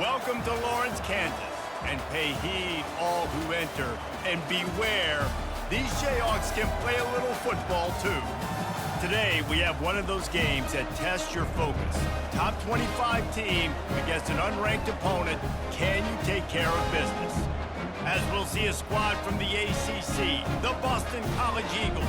Welcome to Lawrence, Kansas, and pay heed all who enter, and beware, these Jayhawks can play a little football too. Today, we have one of those games that tests your focus. Top 25 team against an unranked opponent, can you take care of business? As we'll see a squad from the ACC, the Boston College Eagles,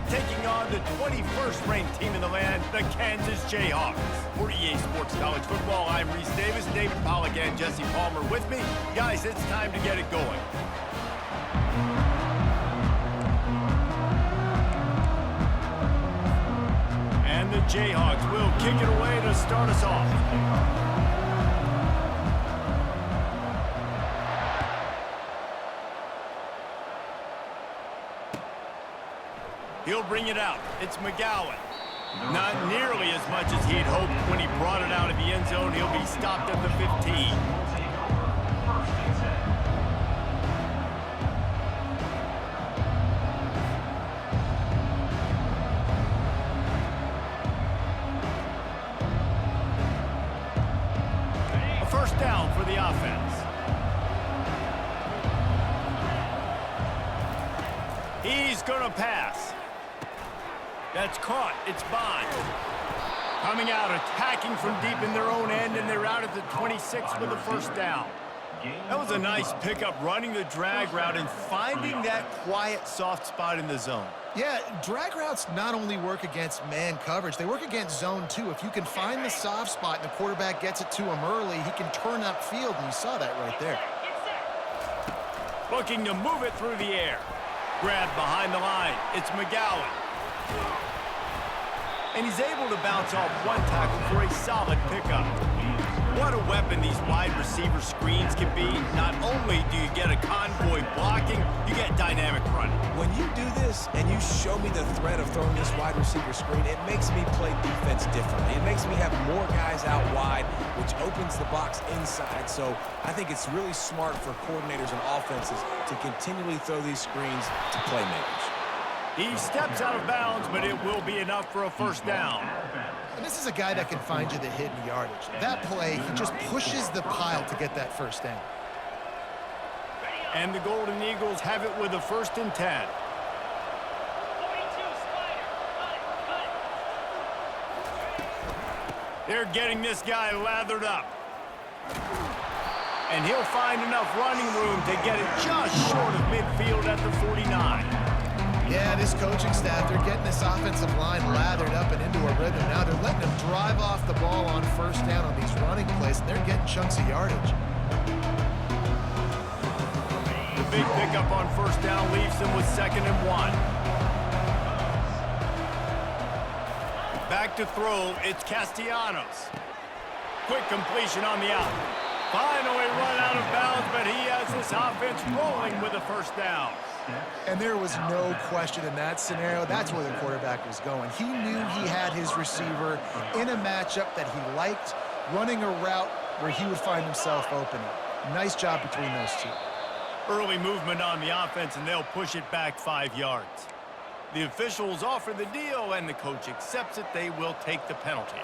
taking on the 21st ranked team in the land, the Kansas Jayhawks. For EA Sports College Football, I'm Reese Davis, David Pollack, and Jesse Palmer with me. Guys, it's time to get it going. And the Jayhawks will kick it away to start us off. He'll bring it out. It's McGowan. Not nearly as much as he'd hoped when he brought it out of the end zone. He'll be stopped at the 15. A first down for the offense. He's going to pass. That's caught. It's Bond. Coming out, attacking from deep in their own end, and they're out at the 26 with a first down. That was a nice pickup, running the drag route and finding that quiet, soft spot in the zone. Yeah, drag routes not only work against man coverage, they work against zone too. If you can find the soft spot and the quarterback gets it to him early, he can turn upfield, and you saw that right there. Looking to move it through the air. Grab behind the line. It's McGowan. And he's able to bounce off one tackle for a solid pickup. What a weapon these wide receiver screens can be. Not only do you get a convoy blocking, you get dynamic running. When you do this and you show me the threat of throwing this wide receiver screen, it makes me play defense differently. It makes me have more guys out wide, which opens the box inside. So I think it's really smart for coordinators and offenses to continually throw these screens to playmakers. He steps out of bounds, but it will be enough for a first down. And this is a guy that can find you the hidden yardage. That play, he just pushes the pile to get that first down. And the Golden Eagles have it with a 1st and 10. They're getting this guy lathered up. And he'll find enough running room to get it just short of midfield at the 49. Yeah, this coaching staff, they're getting this offensive line lathered up and into a rhythm. Now they're letting them drive off the ball on first down on these running plays, and they're getting chunks of yardage. The big pickup on first down leaves them with 2nd and 1. Back to throw, it's Castellanos. Quick completion on the out. Finally run out of bounds, but he has this offense rolling with a first down. And there was no question in that scenario. That's where the quarterback was going. He knew he had his receiver in a matchup that he liked, running a route where he would find himself open. Nice job between those two. Early movement on the offense, and they'll push it back 5 yards. The officials offer the deal, and the coach accepts it. They will take the penalty.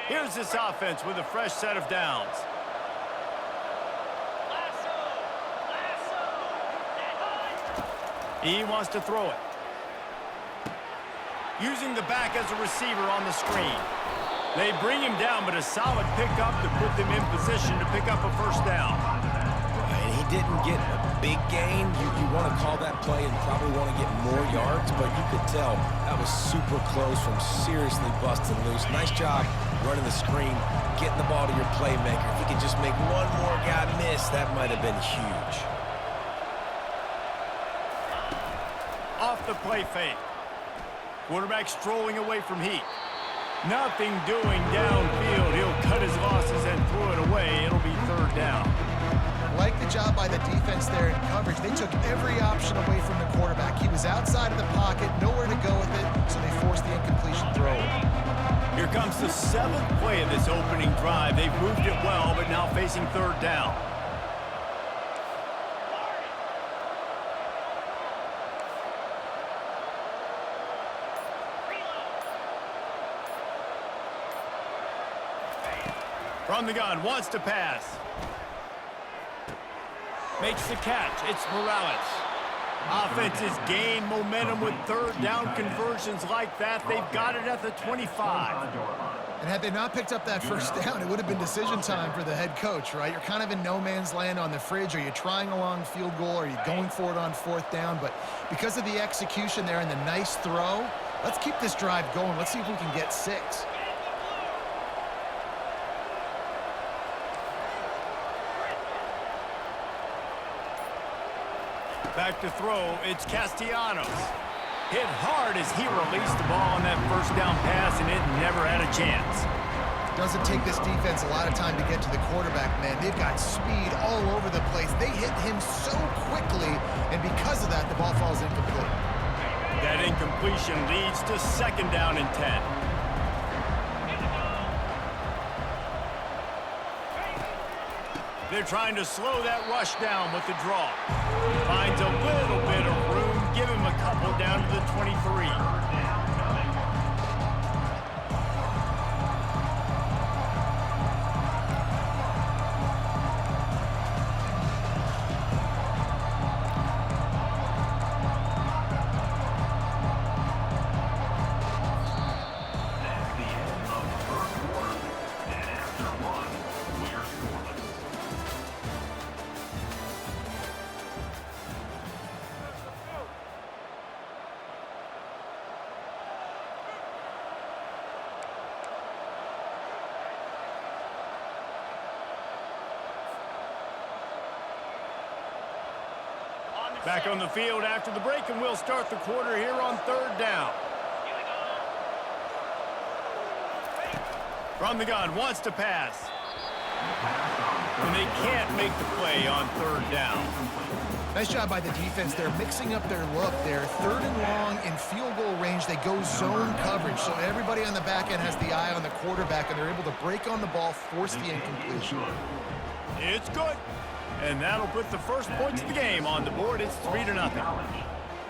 Here's this offense with a fresh set of downs. He wants to throw it. Using the back as a receiver on the screen. They bring him down, but a solid pickup to put them in position to pick up a first down. And he didn't get a big gain. You want to call that play and probably want to get more yards, but you could tell that was super close from seriously busting loose. Nice job running the screen, getting the ball to your playmaker. If he could just make one more guy miss, that might have been huge. Off the play fake. Quarterback strolling away from heat. Nothing doing downfield. He'll cut his losses and throw it away. It'll be 3rd down. Like the job by the defense there in coverage. They took every option away from the quarterback. He was outside of the pocket, nowhere to go with it, so they forced the incompletion throw. Here comes the 7th play of this opening drive. They've moved it well, but now facing 3rd down. From the gun, wants to pass. Makes the catch. It's Morales. Offenses gain momentum with third down conversions like that. They've got it at the 25. And had they not picked up that first down, it would have been decision time for the head coach, right? You're kind of in no man's land on the fridge. Are you trying a long field goal? Are you going for it on fourth down? But because of the execution there and the nice throw, let's keep this drive going. Let's see if we can get 6. Back to throw, it's Castellanos. Hit hard as he released the ball on that first down pass, and it never had a chance. Doesn't take this defense a lot of time to get to the quarterback, man. They've got speed all over the place. They hit him so quickly, and because of that, the ball falls incomplete. That incompletion leads to second down and 10. They're trying to slow that rush down with the draw. Finds a little bit of room. Give him a couple down to the 23. Back on the field after the break, and we'll start the quarter here on third down. From the gun, wants to pass. And they can't make the play on third down. Nice job by the defense. They're mixing up their look. They're third and long in field goal range. They go zone coverage, so everybody on the back end has the eye on the quarterback, and they're able to break on the ball, force the incompletion. It's good. And that'll put the first points of the game on the board. It's 3-0.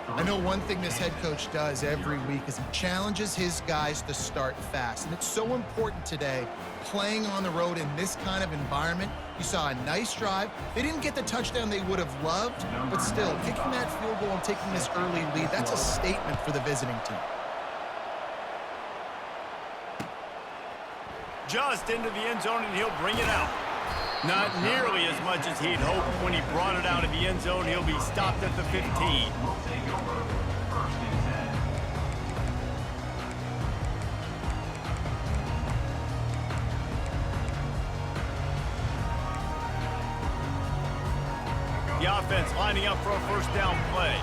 I know one thing this head coach does every week is he challenges his guys to start fast. And it's so important today, playing on the road in this kind of environment. You saw a nice drive. They didn't get the touchdown they would have loved, but still, kicking that field goal and taking this early lead, that's a statement for the visiting team. Just into the end zone, and he'll bring it out. Not nearly as much as he'd hoped when he brought it out of the end zone. He'll be stopped at the 15. The offense lining up for a first down play.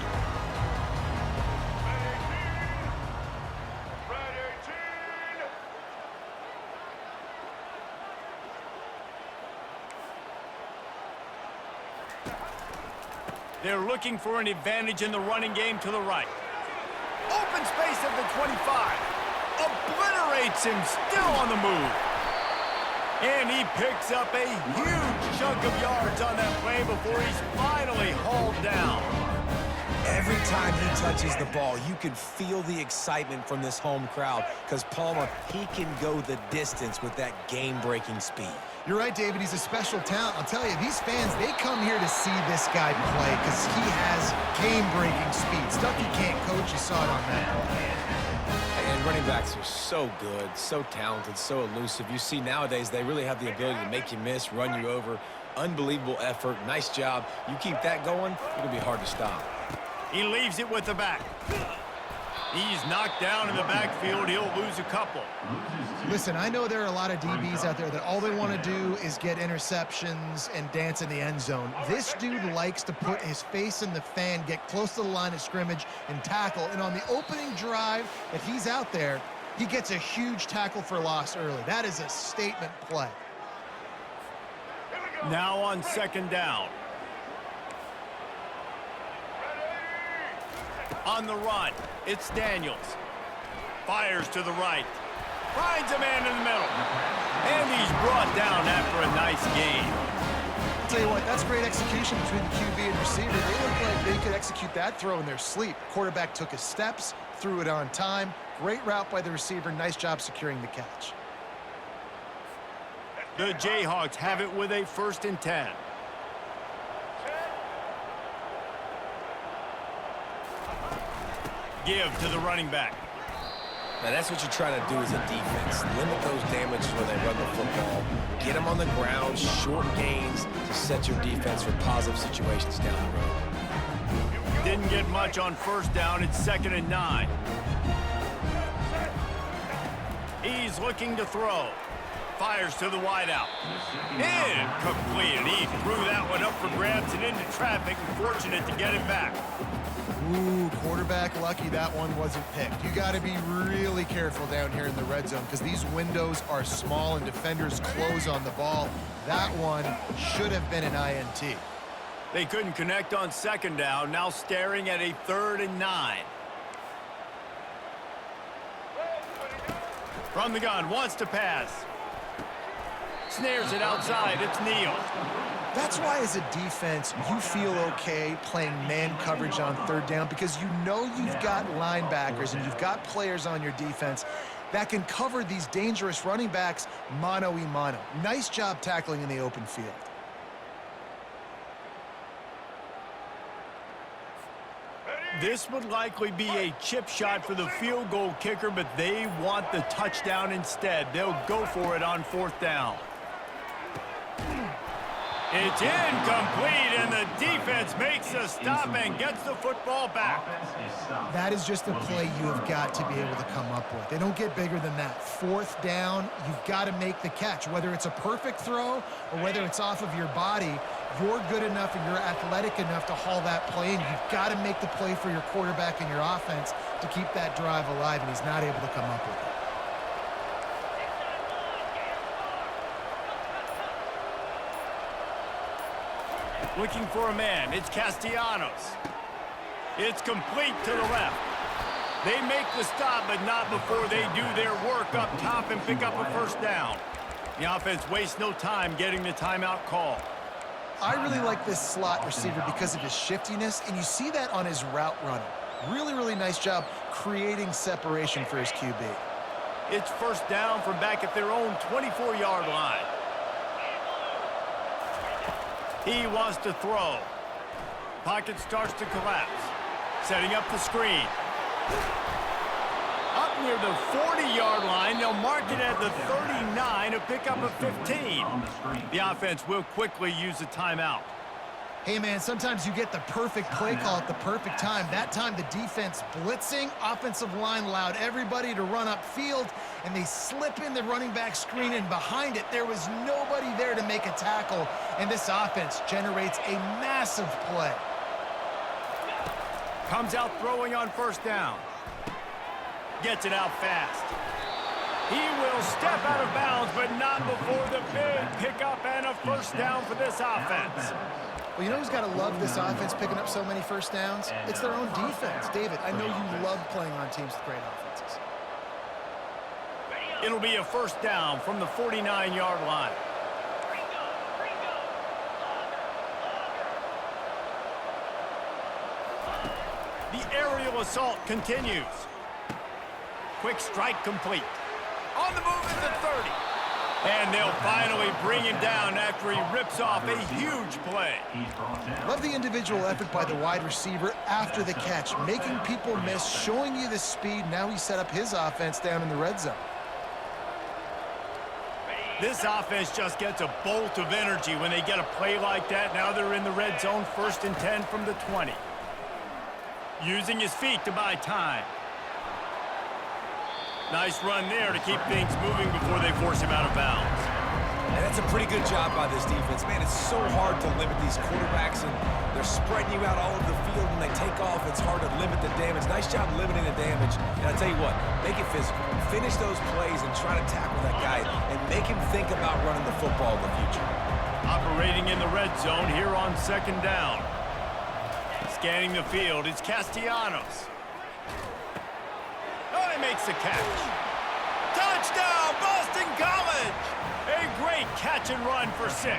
They're looking for an advantage in the running game to the right. Open space at the 25. Obliterates him, still on the move. And he picks up a huge chunk of yards on that play before he's finally hauled down. Every time he touches the ball, you can feel the excitement from this home crowd because Palmer, he can go the distance with that game-breaking speed. You're right, David. He's a special talent. I'll tell you, these fans, they come here to see this guy play because he has game-breaking speed. Stuff you can't coach. You saw it on that. And running backs are so good, so talented, so elusive. You see nowadays they really have the ability to make you miss, run you over. Unbelievable effort. Nice job. You keep that going, it'll be hard to stop. He leaves it with the back. He's knocked down in the backfield. He'll lose a couple. Listen, I know there are a lot of DBs out there that all they want to do is get interceptions and dance in the end zone. This dude likes to put his face in the fan, get close to the line of scrimmage, and tackle. And on the opening drive that he's out there, he gets a huge tackle for loss early. That is a statement play. Now on second down. On the run, it's Daniels. Fires to the right. Finds a man in the middle. And he's brought down after a nice game. I'll tell you what, that's great execution between the QB and receiver. They look like they could execute that throw in their sleep. Quarterback took his steps, threw it on time. Great route by the receiver. Nice job securing the catch. The Jayhawks have it with a 1st and 10. Give to the running back. Now, that's what you're trying to do as a defense. Limit those damages when they run the football. Get them on the ground, short gains to set your defense for positive situations down the road. Didn't get much on 1st down. It's 2nd and 9. He's looking to throw. Fires to the wideout. Incomplete. And he threw that one up for grabs and into traffic, and fortunate to get it back. Ooh, quarterback lucky that one wasn't picked. You got to be really careful down here in the red zone because these windows are small and defenders close on the ball. That one should have been an INT. They couldn't connect on 2nd down, now staring at a 3rd and 9. From the gun, wants to pass. Snares it outside, it's Neal. That's why as a defense, you feel okay playing man coverage on 3rd down because you know you've got linebackers and you've got players on your defense that can cover these dangerous running backs mano-a-mano. Nice job tackling in the open field. This would likely be a chip shot for the field goal kicker, but they want the touchdown instead. They'll go for it on 4th down. It's incomplete, and the defense makes a stop and gets the football back. That is just a play you have got to be able to come up with. They don't get bigger than that. 4th down, you've got to make the catch. Whether it's a perfect throw or whether it's off of your body, you're good enough and you're athletic enough to haul that play, and you've got to make the play for your quarterback and your offense to keep that drive alive, and he's not able to come up with it. Looking for a man, it's Castellanos. It's complete to the left. They make the stop, but not before they do their work up top and pick up a 1st down. The offense wastes no time getting the timeout call. I really like this slot receiver because of his shiftiness, and you see that on his route running. Really, really nice job creating separation for his QB. It's 1st down from back at their own 24-yard line. He wants to throw. Pocket starts to collapse. Setting up the screen. Up near the 40-yard line, they'll mark it at the 39 to pick up a 15. The offense will quickly use a timeout. Hey, man, sometimes you get the perfect play call at the perfect time. That time, the defense blitzing, offensive line allowed everybody to run upfield, and they slip in the running back screen, and behind it, there was nobody there to make a tackle, and this offense generates a massive play. Comes out throwing on 1st down. Gets it out fast. He will step out of bounds, but not before the big pickup and a 1st down for this offense. Well, you know who's got to love this offense picking up so many 1st downs? It's their own defense. David, I know you love playing on teams with great offenses. It'll be a 1st down from the 49-yard line. The aerial assault continues. Quick strike complete. On the move at the 30. And they'll finally bring him down after he rips off a huge play. Love the individual effort by the wide receiver after the catch, making people miss, showing you the speed. Now he set up his offense down in the red zone. This offense just gets a bolt of energy when they get a play like that. Now they're in the red zone, 1st and 10 from the 20. Using his feet to buy time. Nice run there to keep things moving before they force him out of bounds. And that's a pretty good job by this defense. Man, it's so hard to limit these quarterbacks, and they're spreading you out all over the field. When they take off, it's hard to limit the damage. Nice job limiting the damage. And I tell you what, make it physical. Finish those plays and try to tackle that guy and make him think about running the football in the future. Operating in the red zone here on 2nd down. Scanning the field, it's Castellanos. Oh, he makes the catch. Touchdown, Boston College! A great catch and run for 6.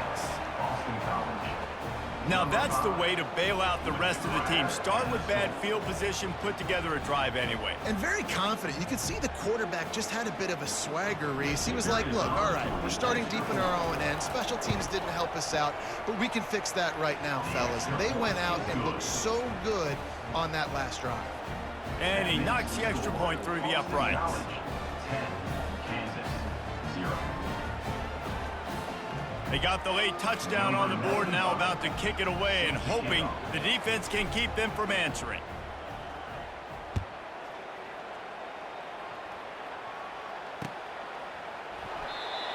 Now that's the way to bail out the rest of the team. Start with bad field position, put together a drive anyway. And very confident. You could see the quarterback just had a bit of a swagger, Reese. He was like, look, all right, we're starting deep in our own end. Special teams didn't help us out, but we can fix that right now, fellas. And they went out and looked so good on that last drive. And he knocks the extra point through the uprights. They got the late touchdown on the board, now about to kick it away and hoping the defense can keep them from answering.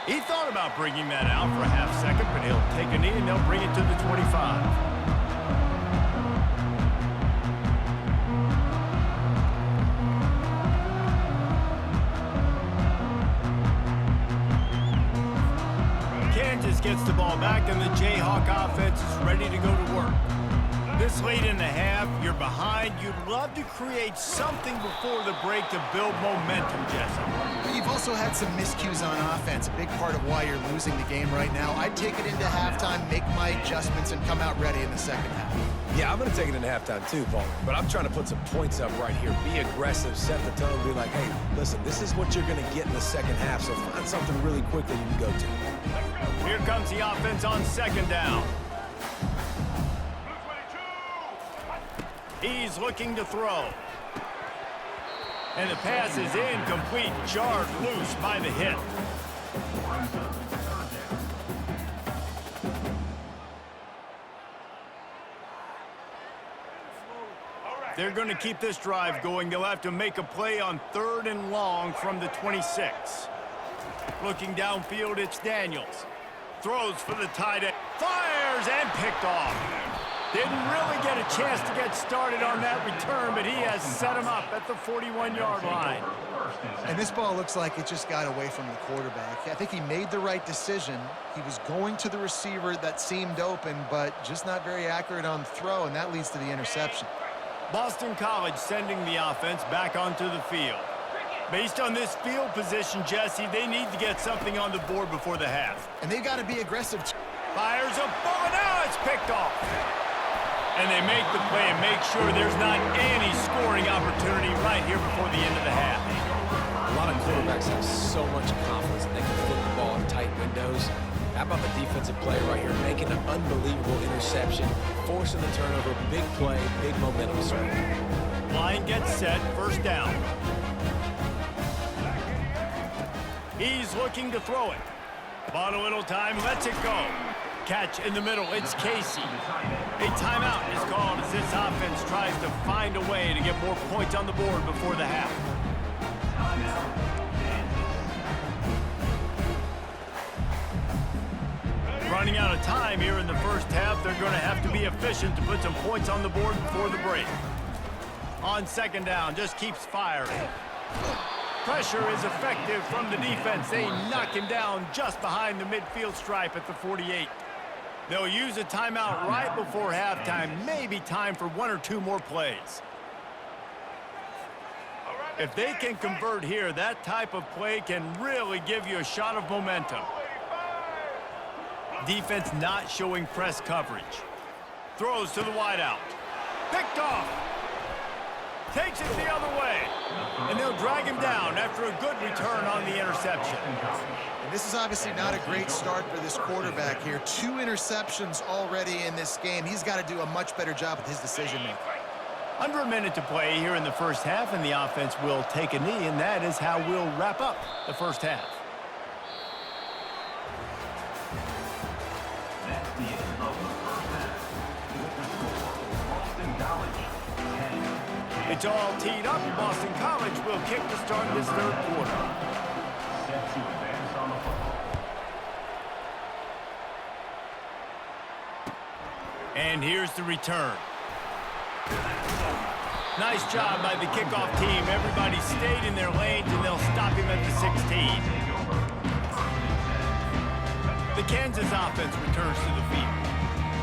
He thought about bringing that out for a half second, but he'll take a knee and they'll bring it to the 25. Gets the ball back, and the Jayhawk offense is ready to go to work. This late in the half, you're behind. You'd love to create something before the break to build momentum, Jesse. You've also had some miscues on offense, a big part of why you're losing the game right now. I'd take it into halftime, make my adjustments, and come out ready in the second half. Yeah, I'm going to take it into halftime too, Paul. But I'm trying to put some points up right here. Be aggressive, set the tone, be like, hey, listen, this is what you're going to get in the second half, so find something really quick that you can go to. Here comes the offense on second down. He's looking to throw. And the pass is incomplete, jarred loose by the hit. They're going to keep this drive going. They'll have to make a play on 3rd and long from the 26. Looking downfield, it's Daniels. Throws for the tight end. Fires and picked off. Didn't really get a chance to get started on that return, but he has set him up at the 41-yard line. And this ball looks like it just got away from the quarterback. I think he made the right decision. He was going to the receiver that seemed open, but just not very accurate on the throw, and that leads to the interception. Boston College sending the offense back onto the field. Based on this field position, Jesse, they need to get something on the board before the half. And they got to be aggressive. Fires a bullet. Now it's picked off. And they make the play and make sure there's not any scoring opportunity right here before the end of the half. A lot of quarterbacks have so much confidence that they can flip the ball in tight windows. How about the defensive play right here, making an unbelievable interception, forcing the turnover, big play, big momentum swing. Line gets set, first down. He's looking to throw it. Bought a little time, lets it go. Catch in the middle, it's Casey. A timeout is called as this offense tries to find a way to get more points on the board before the half. Running out of time here in the first half, they're going to have to be efficient to put some points on the board before the break. On second down, just keeps firing. Pressure is effective from the defense. They knock him down just behind the midfield stripe at the 48. They'll use a timeout right before halftime. Maybe time for 1 or 2 more plays. If they can convert here, that type of play can really give you a shot of momentum. Defense not showing press coverage. Throws to the wideout. Picked off. Takes it the other way. And they'll drag him down after a good return on the interception. And this is obviously not a great start for this quarterback here. 2 interceptions already in this game. He's got to do a much better job with his decision-making. Under a minute to play here in the first half, and the offense will take a knee, and that is how we'll wrap up the first half. It's all teed up. Boston College will kick to start this third quarter. And here's the return. Nice job by the kickoff team. Everybody stayed in their lanes, and they'll stop him at the 16. The Kansas offense returns to the field.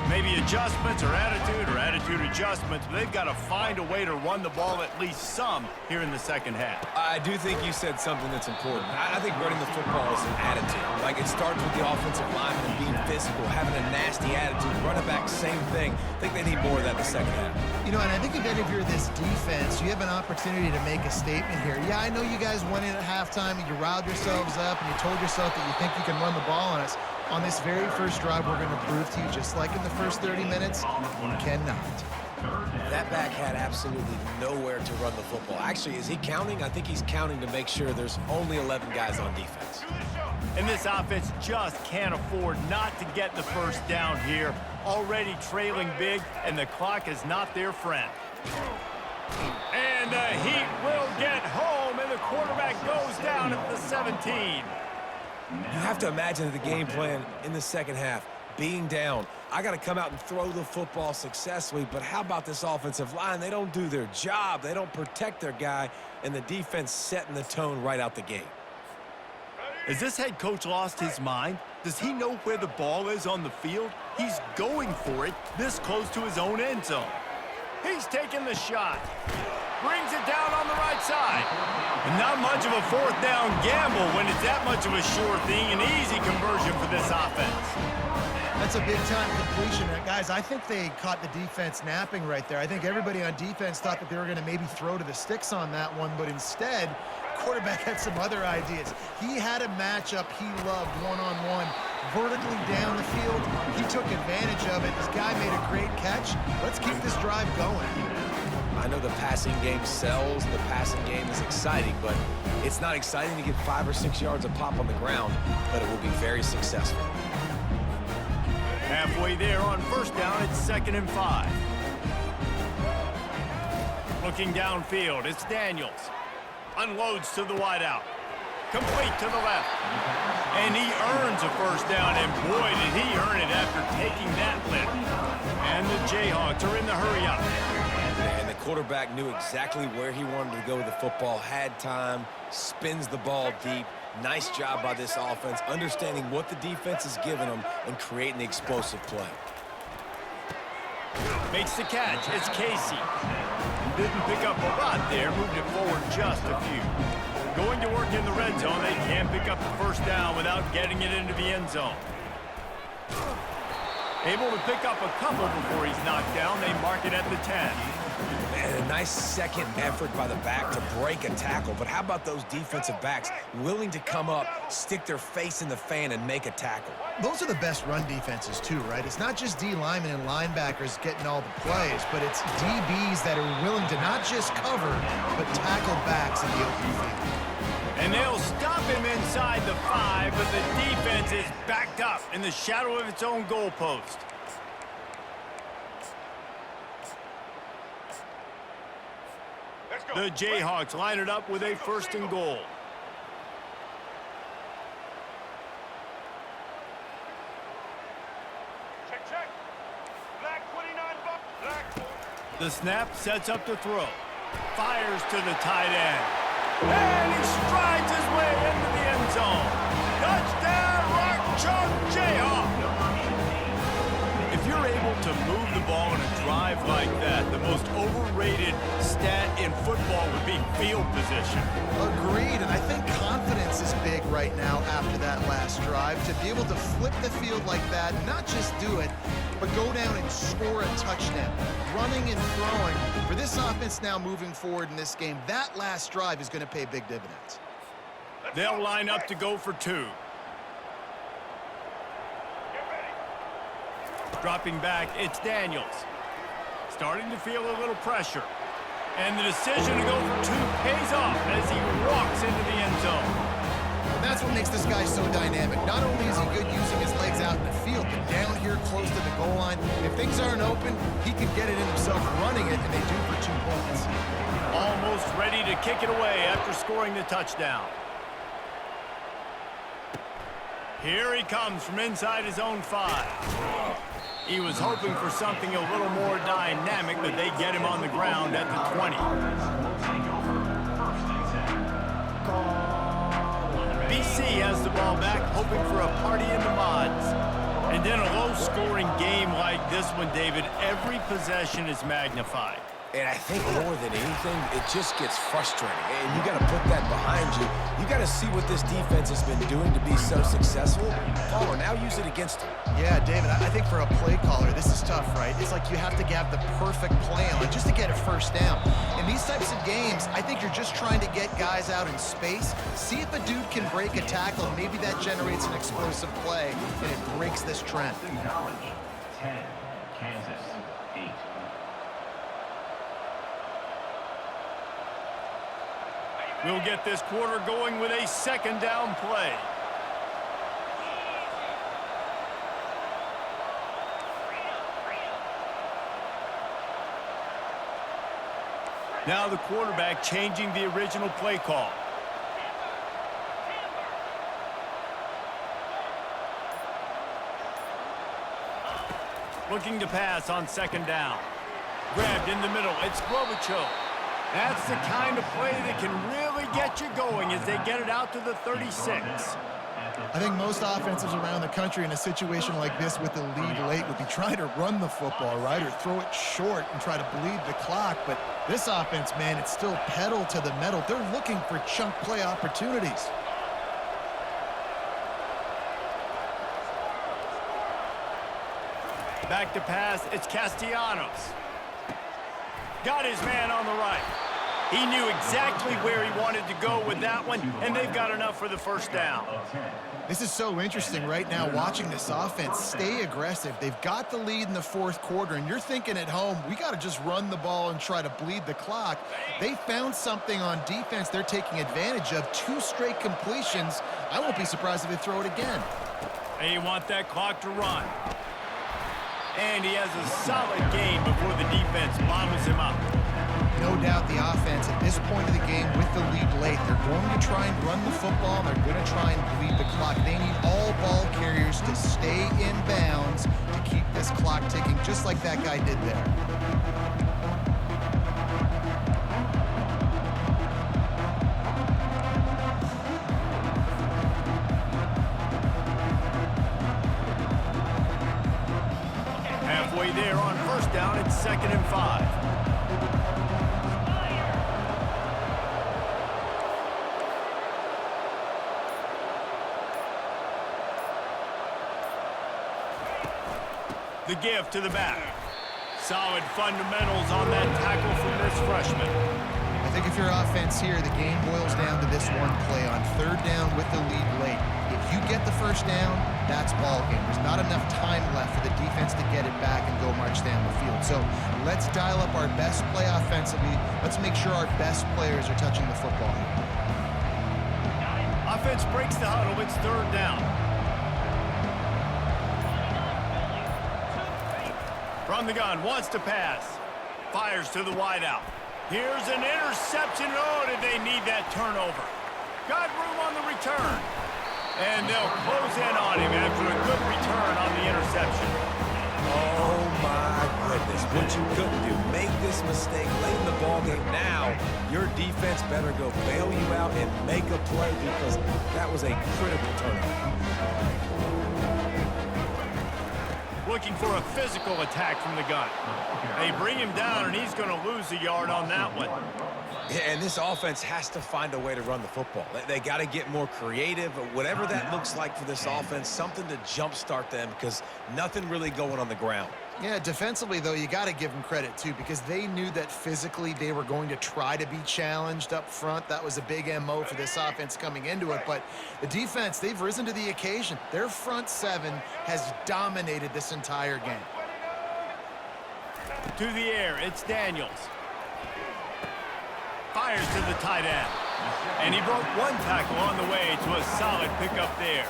Maybe adjustments or attitude adjustments, but they've got to find a way to run the ball at least some here in the second half. I do think you said something that's important. I think running the football is an attitude. Like, it starts with the offensive lineman and being physical, having a nasty attitude. Running back, same thing. I think they need more of that in the second half. You know, and I think again, if you're this defense, you have an opportunity to make a statement here. Yeah, I know you guys went in at halftime and you riled yourselves up and you told yourself that you think you can run the ball on us. On this very first drive, we're going to prove to you, just like in the first 30 minutes, you cannot. That back had absolutely nowhere to run the football. Actually, is he counting? I think he's counting to make sure there's only 11 guys on defense. And this offense just can't afford not to get the first down here. Already trailing big, and the clock is not their friend. And the Heat will get home, and the quarterback goes down at the 17. You have to imagine the game plan in the second half. Being down, I got to come out and throw the football successfully, but how about this offensive line? They don't do their job. They don't protect their guy, and the defense setting the tone right out the gate. Has this head coach lost his mind? Does he know where the ball is on the field? He's going for it this close to his own end zone. He's taking the shot. Brings it down on the right side. And not much of a fourth down gamble when it's that much of a sure thing, an easy conversion for this offense. That's a big-time completion. Guys, I think they caught the defense napping right there. I think everybody on defense thought that they were going to maybe throw to the sticks on that one, but instead, quarterback had some other ideas. He had a matchup he loved one-on-one, vertically down the field. He took advantage of it. This guy made a great catch. Let's keep this drive going. I know the passing game sells, the passing game is exciting, but it's not exciting to get 5 or 6 yards of pop on the ground, but it will be very successful. Halfway there on first down, it's 2nd and 5. Looking downfield, it's Daniels. Unloads to the wideout. Complete to the left. And he earns a first down, and boy, did he earn it after taking that lift. And the Jayhawks are in the hurry-up. And the quarterback knew exactly where he wanted to go with the football, had time, spins the ball deep. Nice job by this offense, understanding what the defense is giving them and creating the explosive play. Makes the catch. It's Casey. Didn't pick up a lot there, moved it forward just a few. Going to work in the red zone, they can't pick up the first down without getting it into the end zone. Able to pick up a couple before he's knocked down. They mark it at the 10. And a nice second effort by the back to break a tackle. But how about those defensive backs willing to come up, stick their face in the fan, and make a tackle? Those are the best run defenses too, right? It's not just D linemen and linebackers getting all the plays, but it's DBs that are willing to not just cover, but tackle backs in the open field. And they'll stop him inside the 5, but the defense is backed up in the shadow of its own goalpost. The Jayhawks line it up with a 1st and goal. Check. Black 29, Black. The snap sets up the throw. Fires to the tight end. And he strides his way into the end zone. Touchdown, Rock Chalk Jayhawk. If you're able to move the ball in a drive like that, the most overrated stat in football would be field position. Agreed, and I think confidence is big right now after that last drive. To be able to flip the field like that, not just do it, but go down and score a touchdown. Running and throwing. For this offense now moving forward in this game, that last drive is going to pay big dividends. They'll line up to go for 2. Dropping back, it's Daniels. Starting to feel a little pressure. And the decision to go for 2 pays off as he walks into the end zone. And that's what makes this guy so dynamic. Not only is he good using his legs out in the field, but down here close to the goal line, if things aren't open, he can get it in himself running it, and they do for 2 points. Almost ready to kick it away after scoring the touchdown. Here he comes from inside his own 5. He was hoping for something a little more dynamic, but they get him on the ground at the 20. BC has the ball back, hoping for a party in the mods. And then a low-scoring game like this one, David, every possession is magnified. And I think more than anything, it just gets frustrating. And you got to put that behind you. You got to see what this defense has been doing to be so successful. Caller, now use it against them. Yeah, David, I think for a play caller, this is tough, right? It's like you have to have the perfect play on just to get a first down. In these types of games, I think you're just trying to get guys out in space, see if a dude can break a tackle, and maybe that generates an explosive play, and it breaks this trend. College, 10, Kansas, 8. We'll get this quarter going with a second down play. Now the quarterback changing the original play call. Looking to pass on second down. Grabbed in the middle. It's Klobuchar. That's the kind of play that can really get you going as they get it out to the 36. I think most offenses around the country in a situation like this with the lead late would be trying to run the football, right, or throw it short and try to bleed the clock. But this offense, man, it's still pedal to the metal. They're looking for chunk play opportunities. Back to pass, it's Castellanos. Got his man on the right. He knew exactly where he wanted to go with that one, and they've got enough for the first down. This is so interesting right now, watching this offense stay aggressive. They've got the lead in the fourth quarter, and you're thinking at home, we got to just run the ball and try to bleed the clock. They found something on defense they're taking advantage of. 2 straight completions. I won't be surprised if they throw it again. They want that clock to run. And he has a solid game before the defense bottles him up. No doubt the offense at this point of the game with the lead late, they're going to try and run the football, and they're going to try and bleed the clock. They need all ball carriers to stay in bounds to keep this clock ticking, just like that guy did there. Halfway there on first down, it's 2nd and 5. The give to the back. Solid fundamentals on that tackle from this freshman. I think if your offense here, the game boils down to this one play on 3rd down with the lead late. If you get the first down, that's ball game. There's not enough time left for the defense to get it back and go march down the field. So let's dial up our best play offensively. Let's make sure our best players are touching the football. Offense breaks the huddle. It's 3rd down. From the gun, wants to pass. Fires to the wideout. Here's an interception. Oh, did they need that turnover? Got room on the return. And they'll close in on him after a good return on the interception. Oh, my goodness. What you couldn't do. Make this mistake late in the ballgame. Now, your defense better go bail you out and make a play because that was a critical turnover. Looking for a physical attack from the gun. They bring him down, and he's going to lose a yard on that one. Yeah, and this offense has to find a way to run the football. They got to get more creative, whatever that looks like for this offense, something to jumpstart them because nothing really going on the ground. Yeah, defensively, though, you got to give them credit, too, because they knew that physically they were going to try to be challenged up front. That was a big MO for this offense coming into it. But the defense, they've risen to the occasion. Their front 7 has dominated this entire game. To the air, it's Daniels. Fires to the tight end. And he broke one tackle on the way to a solid pickup there.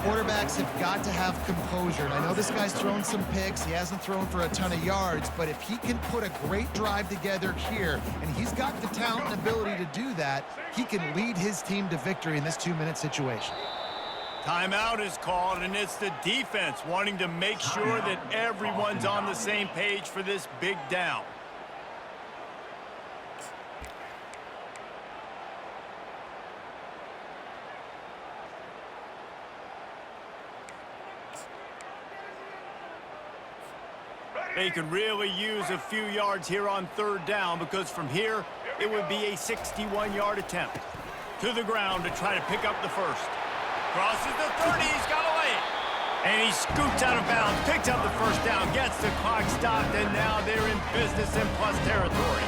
Quarterbacks have got to have composure. And I know this guy's thrown some picks. He hasn't thrown for a ton of yards. But if he can put a great drive together here, and he's got the talent and ability to do that, he can lead his team to victory in this 2-minute situation. Timeout is called, and it's the defense wanting to make sure that everyone's on the same page for this big down. They could really use a few yards here on third down because from here, it would be a 61-yard attempt. To the ground to try to pick up the first. Crosses the 30, he's got to lay it. And he scoots out of bounds, picks up the first down, gets the clock stopped, and now they're in business in plus territory.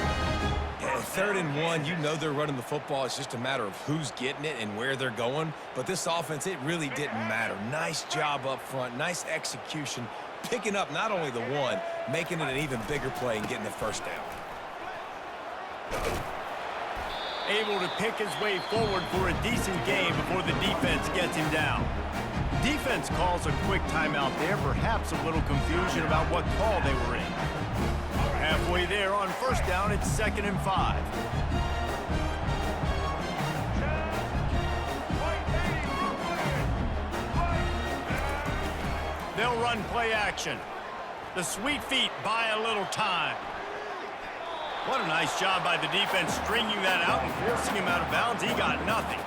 Yeah, 3rd and 1, you know they're running the football. It's just a matter of who's getting it and where they're going. But this offense, it really didn't matter. Nice job up front, nice execution, picking up not only the one, making it an even bigger play and getting the first down. Able to pick his way forward for a decent game before the defense gets him down. Defense calls a quick timeout there, perhaps a little confusion about what call they were in. Halfway there on first down, it's 2nd and 5. They'll run play action. The sweet feet buy a little time. What a nice job by the defense stringing that out and forcing him out of bounds. He got nothing.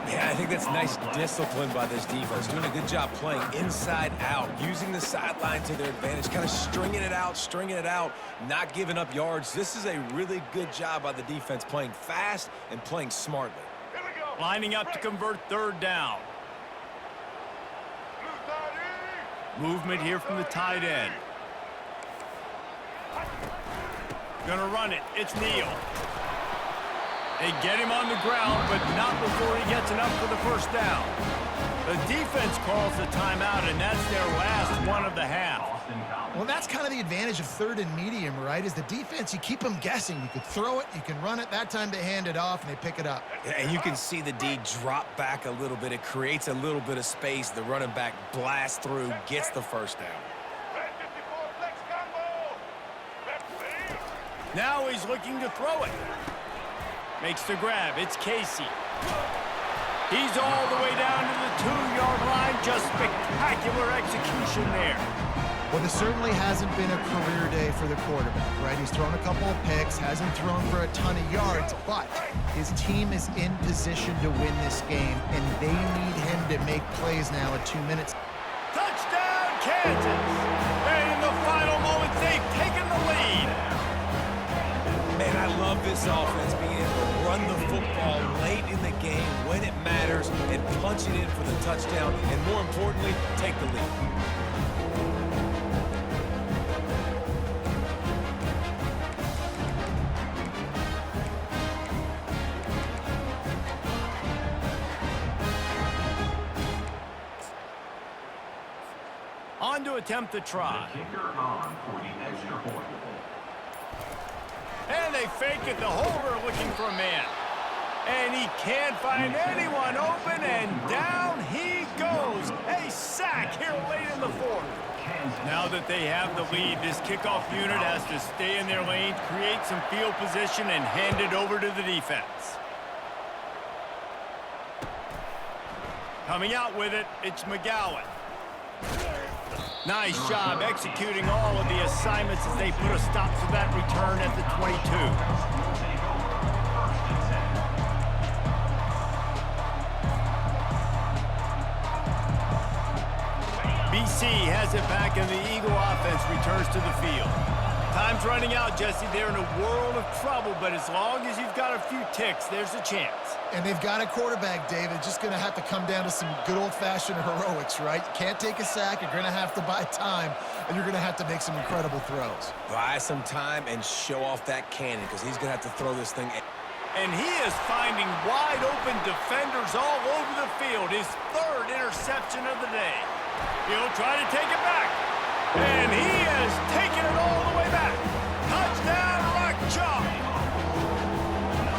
Yeah, I think that's nice discipline by this defense. Doing a good job playing inside out, using the sideline to their advantage, kind of stringing it out, not giving up yards. This is a really good job by the defense, playing fast and playing smartly. Lining up to convert third down. Movement here from the tight end. Gonna run it. It's Neal. They get him on the ground, but not before he gets enough for the first down. The defense calls the timeout, and that's their last one of the half. Well, that's kind of the advantage of 3rd and medium, right? Is the defense, you keep them guessing. You could throw it, you can run it. That time they hand it off, and they pick it up. Yeah, and you can see the D drop back a little bit. It creates a little bit of space. The running back blasts through, gets the first down. Now he's looking to throw it. Makes the grab. It's Casey. He's all the way down to the 2-yard line. Just spectacular execution there. Well, this certainly hasn't been a career day for the quarterback, right? He's thrown a couple of picks, hasn't thrown for a ton of yards, but his team is in position to win this game, and they need him to make plays now at 2 minutes. Touchdown, Kansas! And in the final moments, they've taken the lead. Man, I love this offense being able to run the football late in the game when it matters and punch it in for the touchdown, and more importantly, take the lead. On to attempt the try. Kicker on for the extra point. And they fake it. The holder looking for a man. And he can't find anyone open, and down he goes. A sack here late in the 4th. Now that they have the lead, this kickoff unit has to stay in their lane, create some field position, and hand it over to the defense. Coming out with it, it's McGowan. Nice job executing all of the assignments as they put a stop to that return at the 22. BC has it back, and the Eagle offense returns to the field. Time's running out, Jesse. They're in a world of trouble, but as long as you've got a few ticks, there's a chance. And they've got a quarterback, David. Just going to have to come down to some good old-fashioned heroics, right? You can't take a sack. You're going to have to buy time, and you're going to have to make some incredible throws. Buy some time and show off that cannon, because he's going to have to throw this thing. And he is finding wide-open defenders all over the field. His 3rd interception of the day. He'll try to take it back. And he has taken it all the way back. Touchdown, Rock Chalk.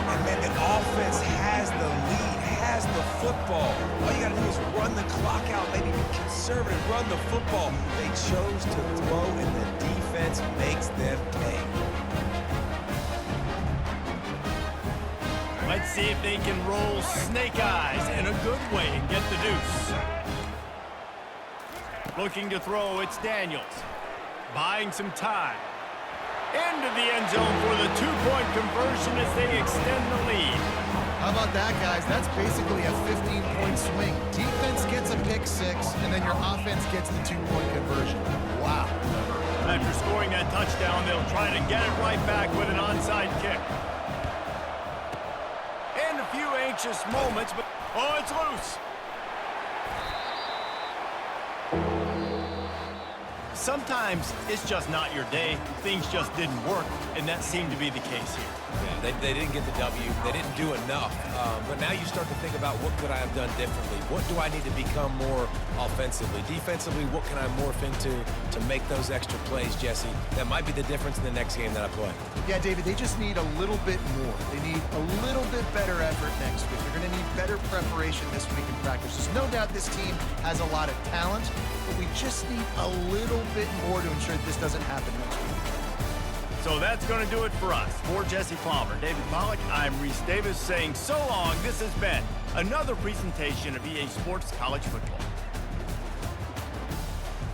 And man, the offense has the lead, has the football. All you got to do is run the clock out, maybe be conservative, run the football. They chose to throw, and the defense makes them pay. Let's see if they can roll snake eyes in a good way and get the deuce. Looking to throw, it's Daniels. Buying some time. Into the end zone for the 2-point conversion as they extend the lead. How about that, guys? That's basically a 15-point swing. Defense gets a pick pick six, and then your offense gets the 2-point conversion. Wow. After scoring that touchdown, they'll try to get it right back with an onside kick. And a few anxious moments, but oh, it's loose. Sometimes it's just not your day. Things just didn't work, and that seemed to be the case here. Yeah, they didn't get the W. They didn't do enough. But now you start to think about what could I have done differently? What do I need to become more offensively? Defensively, what can I morph into to make those extra plays, Jesse? That might be the difference in the next game that I play. Yeah, David, they just need a little bit more. They need a little bit better effort next week. They're going to need better preparation this week in practice. There's no doubt this team has a lot of talent, but we just need a little bit more to ensure that this doesn't happen next week. So that's going to do it for us. For Jesse Palmer, David Pollack, I'm Reese Davis saying so long. This has been another presentation of EA Sports College Football.